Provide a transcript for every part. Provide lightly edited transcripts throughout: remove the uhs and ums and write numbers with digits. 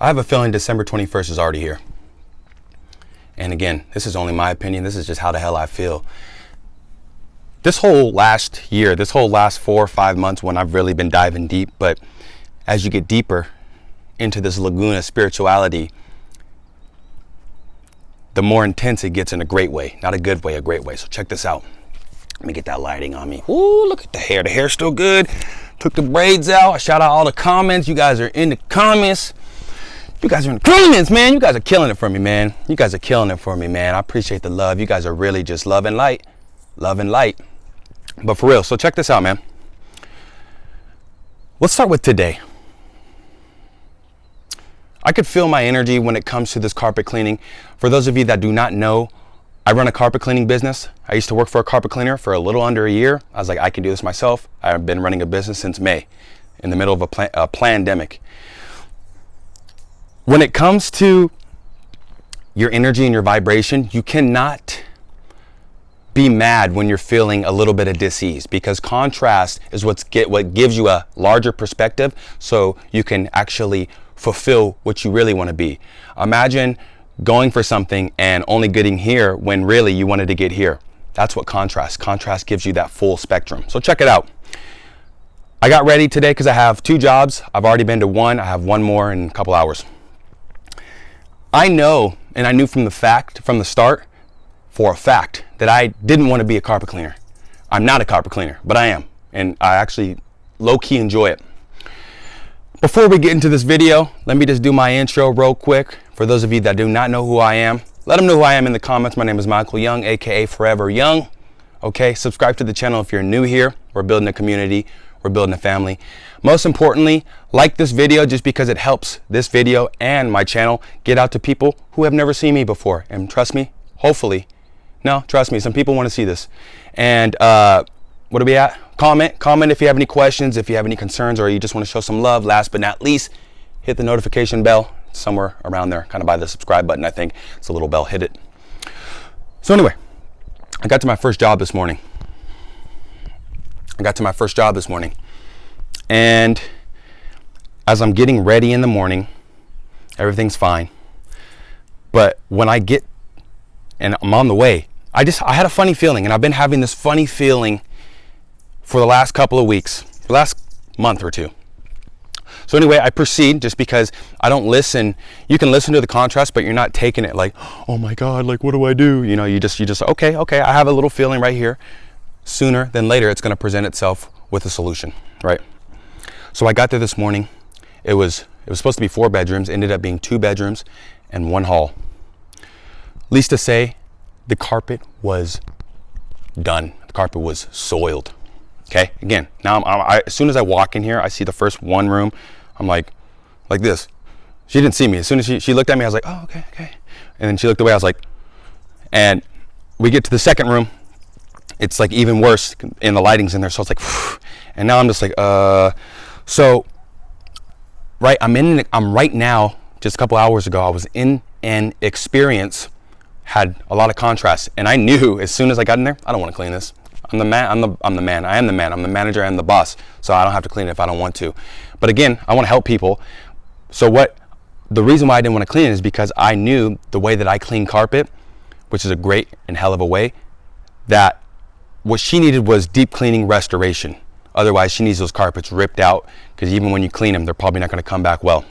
I have a feeling December 21st is already here. And again, this is only my opinion. This is just how the hell I feel. This whole last year, this whole last 4 or 5 months when I've really been diving deep, but as you get deeper into this lagoon of spirituality, the more intense it gets in a great way. Not a good way, a great way. So check this out. Let me get that lighting on me. Ooh, look at the hair. The hair's still good. Took the braids out. I shout out all the comments. You guys are in the comments. You guys are in the comments, man. You guys are killing it for me, man. You guys are killing it for me, man. I appreciate the love. You guys are really just love and light. Love and light. But for real, so check this out, man. Let's start with today. I could feel my energy when it comes to this carpet cleaning. For those of you that do not know, I run a carpet cleaning business. I used to work for a carpet cleaner for a little under a year. I was like, I can do this myself. I've been running a business since May, in the middle of a pandemic. When it comes to your energy and your vibration, you cannot be mad when you're feeling a little bit of dis-ease, because contrast is what gives you a larger perspective, so you can actually fulfill what you really want to be. Imagine going for something and only getting here when really you wanted to get here. That's what contrast gives you, that full spectrum. So check it out. I got ready today because I have 2 jobs. I've already been to one. I have one more in a couple hours. I know, and I knew from the start, for a fact, that I didn't want to be a carpet cleaner. I'm not a carpet cleaner, but I am. And I actually low-key enjoy it. Before we get into this video, let me just do my intro real quick. For those of you that do not know who I am, let them know who I am in the comments. My name is Michael Young, aka Forever Young. Okay, subscribe to the channel if you're new here. We're building a community. We're building a family. Most importantly, like this video just because it helps this video and my channel get out to people who have never seen me before. And trust me, hopefully, no, trust me, some people want to see this. And what are we at? Comment if you have any questions, if you have any concerns, or you just want to show some love. Last but not least, hit the notification bell somewhere around there, kind of by the subscribe button. I think it's a little bell. Hit it. So anyway, I got to my first job this morning. And as I'm getting ready in the morning, everything's fine. But when I get and I'm on the way, I had a funny feeling, and I've been having this funny feeling for the last couple of weeks, the last month or 2. So anyway, I proceed just because I don't listen. You can listen to the contrast, but you're not taking it like, oh my God, like what do I do? You know, you just okay, I have a little feeling right here. Sooner than later, it's going to present itself with a solution, right? So I got there this morning. It was supposed to be 4 bedrooms, ended up being 2 bedrooms and 1 hall. Least to say, the carpet was done. The carpet was soiled. Okay, again, now as soon as I walk in here, I see the first 1 room. I'm like this. She didn't see me. As soon as she looked at me, I was like, oh, okay. And then she looked away. I was like, and we get to the second room. It's like even worse, and the lighting's in there. So it's like, phew. And now I'm just like, so, right, I'm right now, just a couple hours ago, I was in an experience, had a lot of contrast, and I knew as soon as I got in there, I don't want to clean this. I'm the man. I am the manager and the boss, so I don't have to clean it if I don't want to. But again, I want to help people. So the reason why I didn't want to clean it is because I knew the way that I clean carpet, which is a great and hell of a way, that what she needed was deep cleaning restoration. Otherwise, she needs those carpets ripped out, because even when you clean them, they're probably not going to come back well.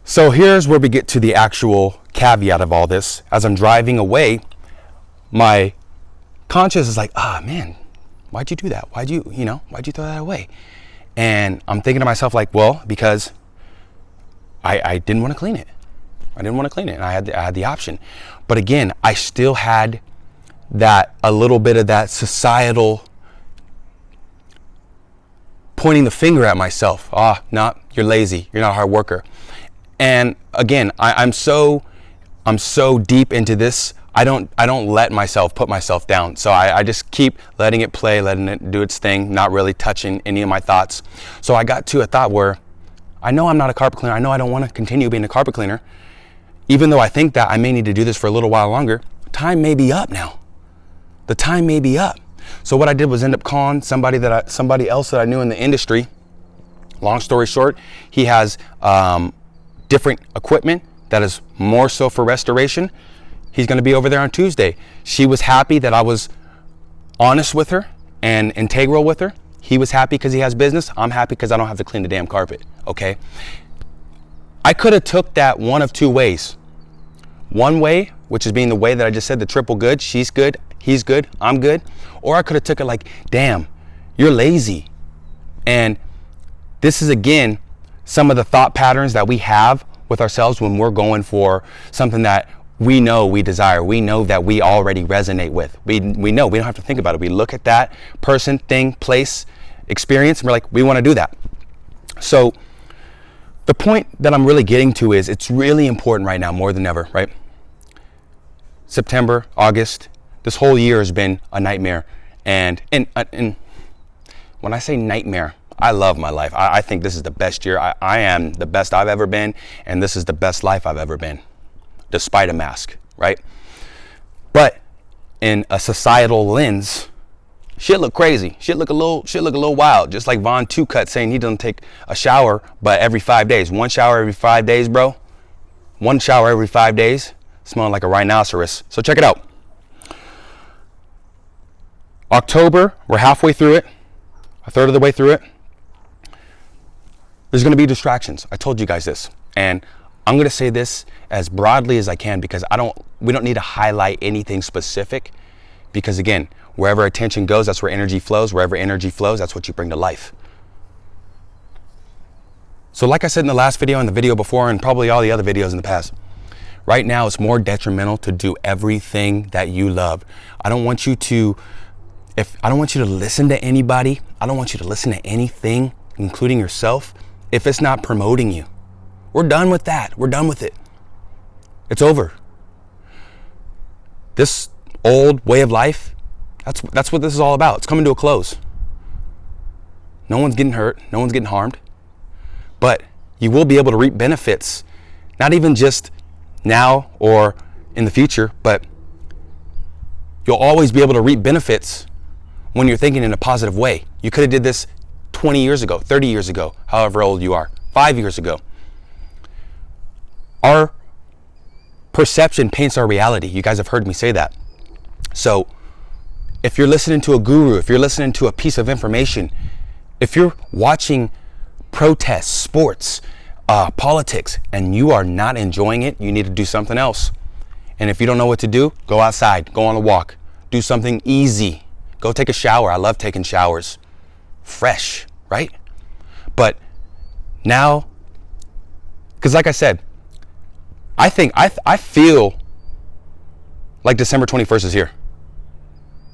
So here's where we get to the actual caveat of all this. As I'm driving away, my conscience is like, man, why'd you do that? Why'd you throw that away? And I'm thinking to myself like, well, because I didn't want to clean it. And I had the option. But again, I still had a little bit of that societal pointing the finger at myself. No, you're lazy. You're not a hard worker. And again, I'm so deep into this. I don't let myself put myself down. So I just keep letting it play, letting it do its thing, not really touching any of my thoughts. So I got to a thought where I know I'm not a carpet cleaner. I know I don't want to continue being a carpet cleaner. Even though I think that I may need to do this for a little while longer, time may be up now. The time may be up. So what I did was end up calling somebody else that I knew in the industry. Long story short, he has different equipment that is more so for restoration. He's going to be over there on Tuesday. She was happy that I was honest with her and integral with her. He was happy because he has business. I'm happy because I don't have to clean the damn carpet, okay? I could have took that one of two ways. One way, which is being the way that I just said, the triple good. She's good, he's good, I'm good. Or I could have took it like, damn, you're lazy. And this is, again, some of the thought patterns that we have with ourselves when we're going for something that we know we desire, we know that we already resonate with. We know, we don't have to think about it. We look at that person, thing, place, experience, and we're like, we want to do that. So the point that I'm really getting to is it's really important right now, more than ever, right? September, August, this whole year has been a nightmare. And when I say nightmare, I love my life. I think this is the best year. I am the best I've ever been, and this is the best life I've ever been, despite a mask, right? But in a societal lens, shit look crazy. Shit look a little wild. Just like Von Two Cut saying he doesn't take a shower, but every 5 days. One shower every 5 days, bro. One shower every 5 days, smelling like a rhinoceros. So check it out. October, we're halfway through it, a third of the way through it. There's going to be distractions. I told you guys this, and I'm going to say this as broadly as I can because we don't need to highlight anything specific, because again, wherever attention goes, that's where energy flows. Wherever energy flows, that's what you bring to life. So like I said in the last video and the video before and probably all the other videos in the past, right now it's more detrimental to do everything that you love. I don't want you to listen to anybody. I don't want you to listen to anything, including yourself, if it's not promoting you. We're done with that. We're done with it. It's over. This old way of life, that's what this is all about. It's coming to a close. No one's getting hurt. No one's getting harmed. But you will be able to reap benefits, not even just now or in the future, but you'll always be able to reap benefits when you're thinking in a positive way. You could have did this 20 years ago, 30 years ago, however old you are, 5 years ago. Our perception paints our reality. You guys have heard me say that. So if you're listening to a guru, if you're listening to a piece of information, if you're watching protests, sports, politics, and you are not enjoying it, you need to do something else. And if you don't know what to do, go outside, go on a walk, do something easy. Go take a shower. I love taking showers. Fresh, right? But now, because like I said, I feel like December 21st is here.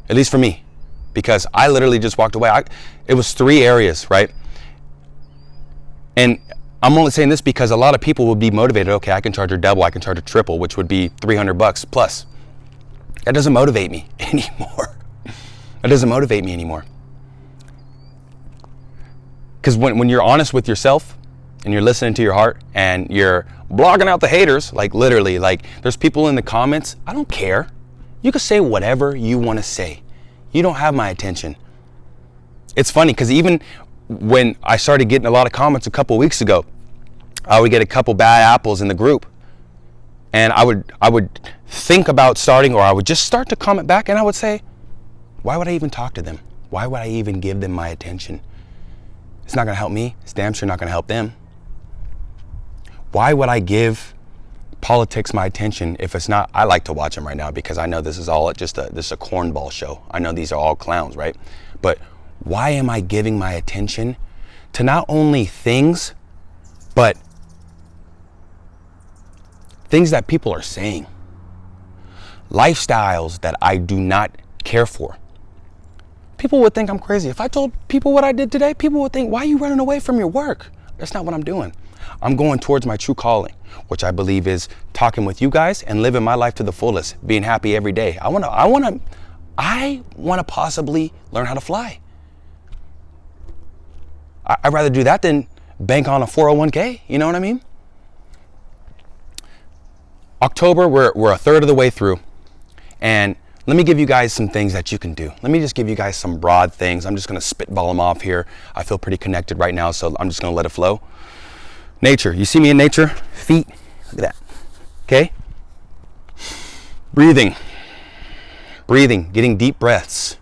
At least for me. Because I literally just walked away. It was 3 areas, right? And I'm only saying this because a lot of people would be motivated. Okay, I can charge her double, I can charge her triple, which would be $300 plus. That doesn't motivate me anymore. That doesn't motivate me anymore. Because when you're honest with yourself and you're listening to your heart and you're blogging out the haters, like literally, like there's people in the comments, I don't care. You can say whatever you want to say. You don't have my attention. It's funny because even when I started getting a lot of comments a couple weeks ago, I would get a couple bad apples in the group. And I would think about starting, or I would just start to comment back, and I would say, why would I even talk to them? Why would I even give them my attention? It's not going to help me. It's damn sure not going to help them. Why would I give politics my attention if it's not? I like to watch them right now because I know this is all just a cornball show. I know these are all clowns, right? But why am I giving my attention to not only things, but things that people are saying? Lifestyles that I do not care for. People would think I'm crazy. If I told people what I did today, people would think, why are you running away from your work? That's not what I'm doing. I'm going towards my true calling, which I believe is talking with you guys and living my life to the fullest, being happy every day. I want to possibly learn how to fly. I'd rather do that than bank on a 401k. You know what I mean? October, we're a third of the way through. And let me give you guys some things that you can do. Let me just give you guys some broad things. I'm just going to spitball them off here. I feel pretty connected right now, so I'm just going to let it flow. Nature. You see me in nature? Feet. Look at that. Okay? Breathing. Getting deep breaths.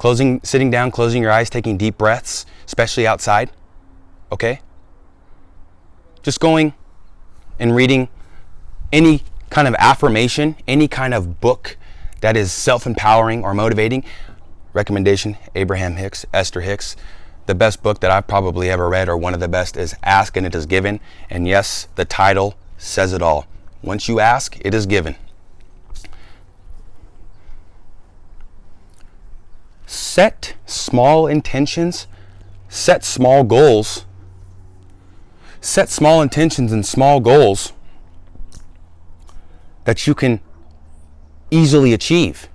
Sitting down, closing your eyes, taking deep breaths, especially outside. Okay? Just going and reading any kind of affirmation, any kind of book that is self-empowering or motivating. Recommendation, Abraham Hicks, Esther Hicks. The best book that I've probably ever read, or one of the best, is Ask and It Is Given. And yes, the title says it all. Once you ask, it is given. Set small intentions. Set small goals. Set small intentions and small goals that you can easily achieve.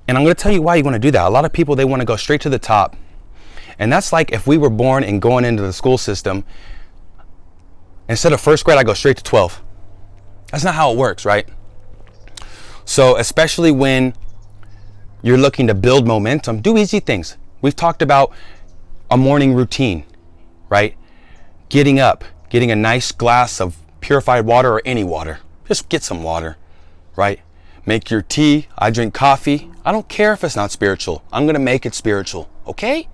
And I'm going to tell you why you want to do that. A lot of people, they want to go straight to the top. And that's like if we were born and going into the school system, instead of first grade, I go straight to 12. That's not how it works, right? So especially when you're looking to build momentum, do easy things. We've talked about a morning routine, right? Getting up, getting a nice glass of purified water or any water. Just get some water, right? Make your tea. I drink coffee. I don't care if it's not spiritual. I'm going to make it spiritual, okay?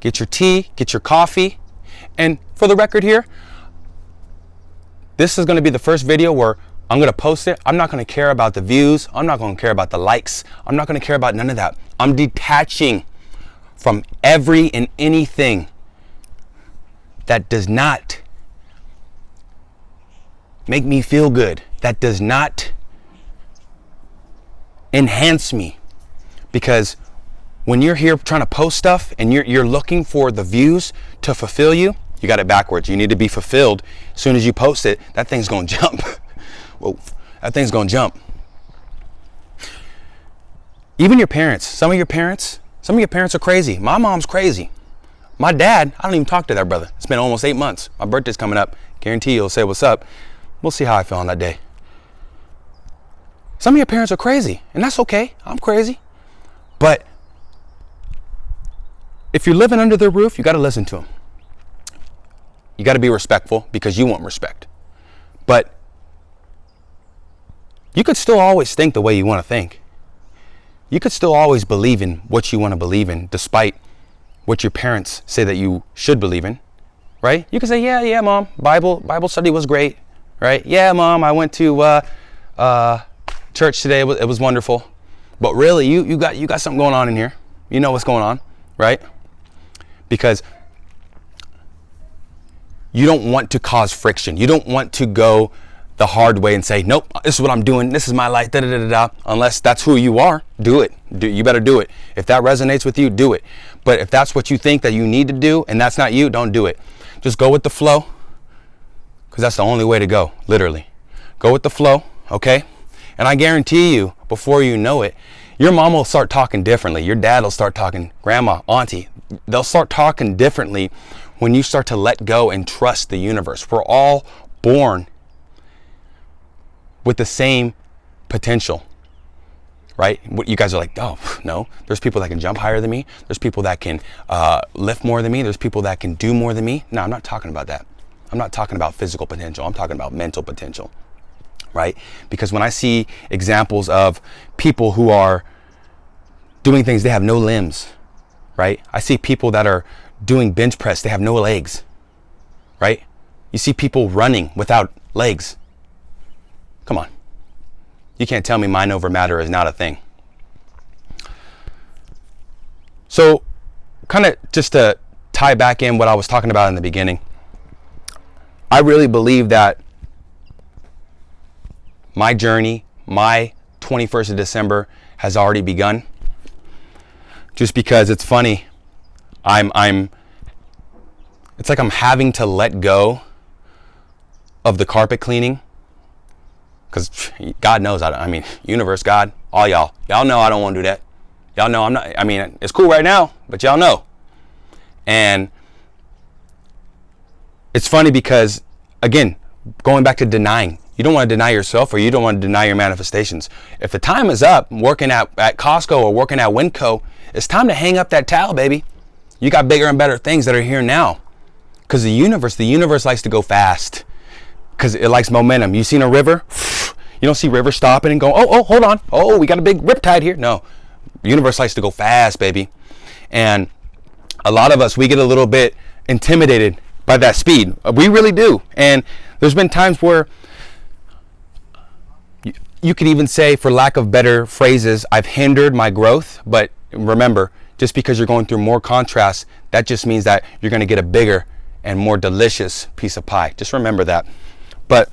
Get your tea, get your coffee. And for the record here, this is going to be the first video where I'm going to post it. I'm not going to care about the views. I'm not going to care about the likes. I'm not going to care about none of that. I'm detaching from every and anything that does not make me feel good, that does not enhance me. Because when you're here trying to post stuff and you're looking for the views to fulfill you, you got it backwards. You need to be fulfilled. As soon as you post it, that thing's going to jump. Whoa, that thing's going to jump. Even your parents, some of your parents are crazy. My mom's crazy. My dad, I don't even talk to that brother. It's been almost 8 months. My birthday's coming up. Guarantee you'll say what's up. We'll see how I feel on that day. Some of your parents are crazy, and that's okay. I'm crazy. But if you're living under their roof, you got to listen to them. You got to be respectful because you want respect. But you could still always think the way you want to think. You could still always believe in what you want to believe in, despite what your parents say that you should believe in, right? You could say, yeah, mom, Bible study was great, right? Yeah, mom, I went to church today. It was wonderful. But really, you got something going on in here. You know what's going on, right? Because you don't want to cause friction. You don't want to go the hard way and say, nope, this is what I'm doing. This is my life, Unless that's who you are, do it. You better do it. If that resonates with you, do it. But if that's what you think that you need to do and that's not you, don't do it. Just go with the flow, because that's the only way to go, literally. Go with the flow, okay? And I guarantee you, before you know it, your mom will start talking differently. Your dad will start talking, grandma, auntie. They'll start talking differently when you start to let go and trust the universe. We're all born with the same potential, right? You guys are like, oh, no. There's people that can jump higher than me. There's people that can lift more than me. There's people that can do more than me. No, I'm not talking about that. I'm not talking about physical potential. I'm talking about mental potential, right? Because when I see examples of people who are doing things, they have no limbs, right? I see people that are doing bench press, they have no legs, right? You see people running without legs. Come on. You can't tell me mind over matter is not a thing. So kind of just to tie back in what I was talking about in the beginning, I really believe that my journey, my 21st of December has already begun. Just because it's funny, it's like I'm having to let go of the carpet cleaning. Because God knows, universe, God, all y'all know I don't want to do that. Y'all know I'm not, it's cool right now, but y'all know. And it's funny because, again, going back to denying, you don't want to deny yourself, or you don't want to deny your manifestations. If the time is up, working at Costco or working at Winco, it's time to hang up that towel, baby. You got bigger and better things that are here now. Because the universe likes to go fast. Because it likes momentum. You seen a river? You don't see rivers stopping and go, oh, hold on. Oh, we got a big riptide here. No, universe likes to go fast, baby. And a lot of us, we get a little bit intimidated by that speed. We really do. And there's been times where you could even say, for lack of better phrases, I've hindered my growth. But remember, just because you're going through more contrast, that just means that you're going to get a bigger and more delicious piece of pie. Just remember that. But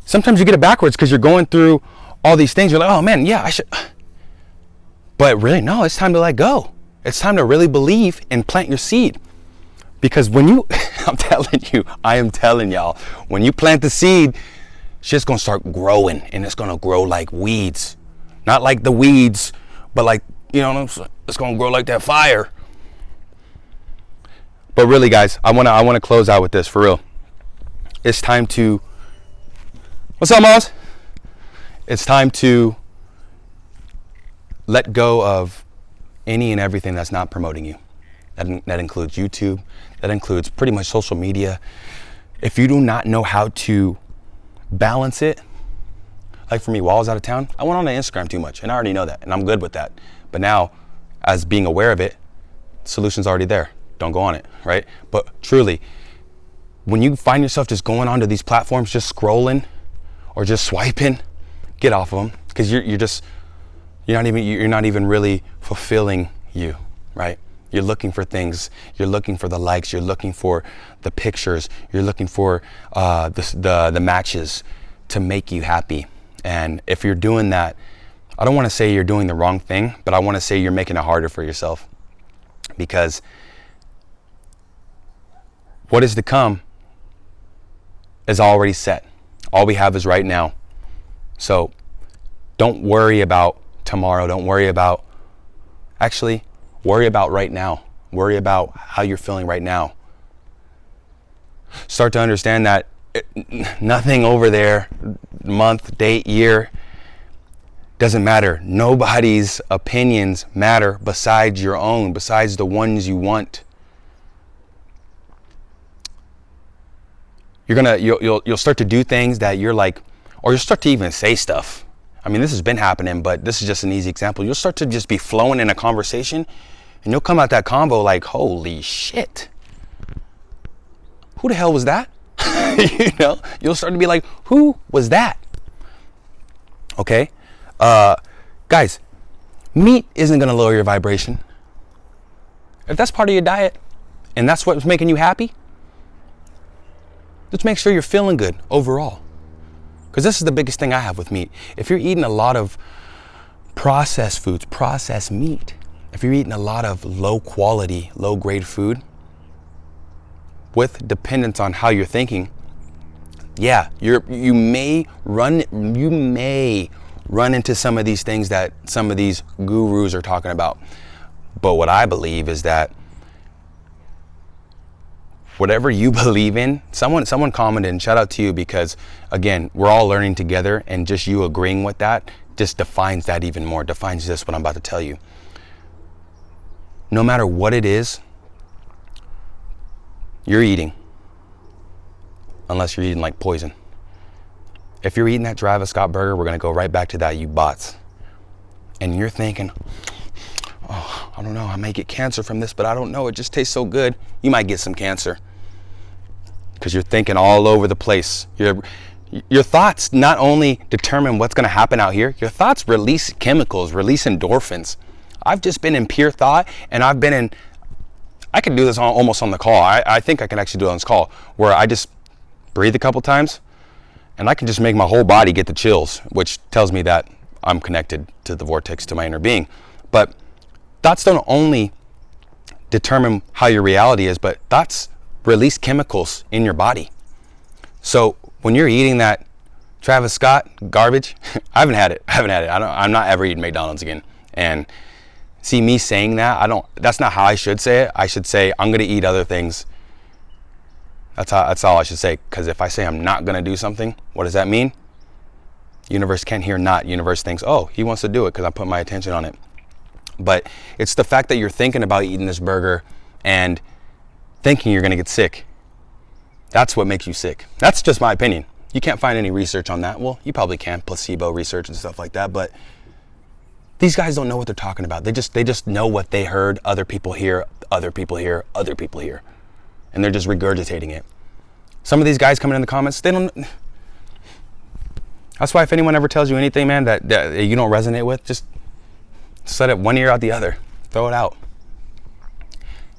sometimes you get it backwards because you're going through all these things. You're like, oh man, yeah, I should. But really, no, it's time to let go. It's time to really believe and plant your seed. Because when you, I am telling y'all, when you plant the seed, shit's gonna start growing, and it's gonna grow like weeds. Not like the weeds, but like, you know, it's gonna grow like that fire. But really, guys, I wanna close out with this for real. It's time to, what's up, Moz? It's time to let go of any and everything that's not promoting you. That includes YouTube. That includes pretty much social media. If you do not know how to balance it, like for me, while I was out of town, I went on to Instagram too much, and I already know that, and I'm good with that. But now, as being aware of it, solution's already there. Don't go on it, right? But truly, when you find yourself just going onto these platforms, just scrolling or just swiping, get off of them, because you're not even really fulfilling you, right? You're looking for things. You're looking for the likes. You're looking for the pictures. You're looking for the matches to make you happy. And if you're doing that, I don't want to say you're doing the wrong thing, but I want to say you're making it harder for yourself. Because what is to come is already set. All we have is right now. So don't worry about tomorrow. Don't worry about, actually, worry about right now. Worry about how you're feeling right now. Start to understand that nothing over there, month, date, year, doesn't matter. Nobody's opinions matter besides your own, besides the ones you want. You'll start to do things that you're like, or you'll start to even say stuff. I mean, this has been happening, but this is just an easy example. You'll start to just be flowing in a conversation, and you'll come out that convo like, holy shit. Who the hell was that? You know, you'll start to be like, who was that? Okay. Guys, meat isn't going to lower your vibration. If that's part of your diet and that's what's making you happy, just make sure you're feeling good overall. Because this is the biggest thing I have with meat. If you're eating a lot of processed foods, processed meat, if you're eating a lot of low quality, low grade food, with dependence on how you're thinking, yeah, you may run into some of these things that some of these gurus are talking about. But what I believe is that whatever you believe in, someone commented, and shout out to you, because again, we're all learning together, and just you agreeing with that just defines that even more, defines this, what I'm about to tell you. No matter what it is you're eating, unless you're eating like poison. If you're eating that Travis Scott burger, we're gonna go right back to that, you bots. And you're thinking, oh, I don't know, I may get cancer from this, but I don't know, it just tastes so good. You might get some cancer. Because you're thinking all over the place. Your thoughts not only determine what's gonna happen out here, your thoughts release chemicals, release endorphins. I've just been in pure thought, and I can do this almost on the call. I think I can actually do it on this call, where I just breathe a couple times, and I can just make my whole body get the chills, which tells me that I'm connected to the vortex, to my inner being. But thoughts don't only determine how your reality is, but thoughts release chemicals in your body. So when you're eating that Travis Scott garbage, I haven't had it. I'm not ever eating McDonald's again. And see, me saying that, that's not how I should say it. I should say, I'm going to eat other things. That's all I should say. Because if I say I'm not going to do something, what does that mean? Universe can't hear not. Universe thinks, oh, he wants to do it because I put my attention on it. But it's the fact that you're thinking about eating this burger, and thinking you're gonna get sick. That's what makes you sick. That's just my opinion. You can't find any research on that. Well, you probably can, placebo research and stuff like that, but these guys don't know what they're talking about. They just know what they heard other people hear, other people hear, other people hear. And they're just regurgitating it. Some of these guys coming in the comments, they don't. That's why if anyone ever tells you anything, man, that you don't resonate with, just set it one ear out the other. Throw it out.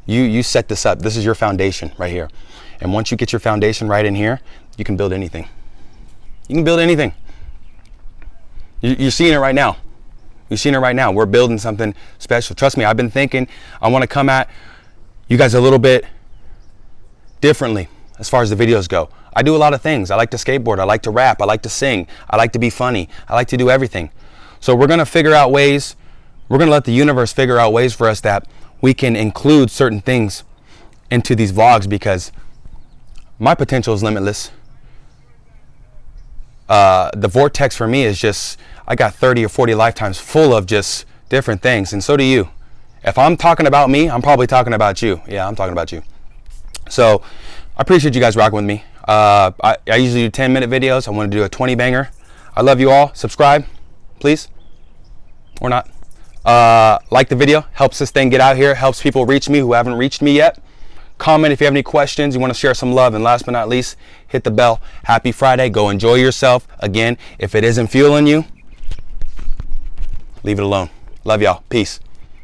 You set this up. This is your foundation right here. And once you get your foundation right in here, you can build anything. You can build anything. You're seeing it right now. You're seeing it right now. We're building something special. Trust me, I've been thinking I want to come at you guys a little bit differently as far as the videos go. I do a lot of things. I like to skateboard. I like to rap. I like to sing. I like to be funny. I like to do everything. So we're going to figure out ways. We're going to let the universe figure out ways for us that we can include certain things into these vlogs, because my potential is limitless. The vortex for me is just, I got 30 or 40 lifetimes full of just different things, and so do you. If I'm talking about me, I'm probably talking about you. Yeah, I'm talking about you. So I appreciate you guys rocking with me. I usually do 10-minute videos. I want to do a 20 banger. I love you all. Subscribe, please, or not. Like the video, helps this thing get out here, helps people reach me who haven't reached me yet. Comment if you have any questions, you want to share some love, and last but not least, hit the bell. Happy Friday. Go enjoy yourself. Again, if it isn't fueling you, leave it alone. Love y'all. Peace.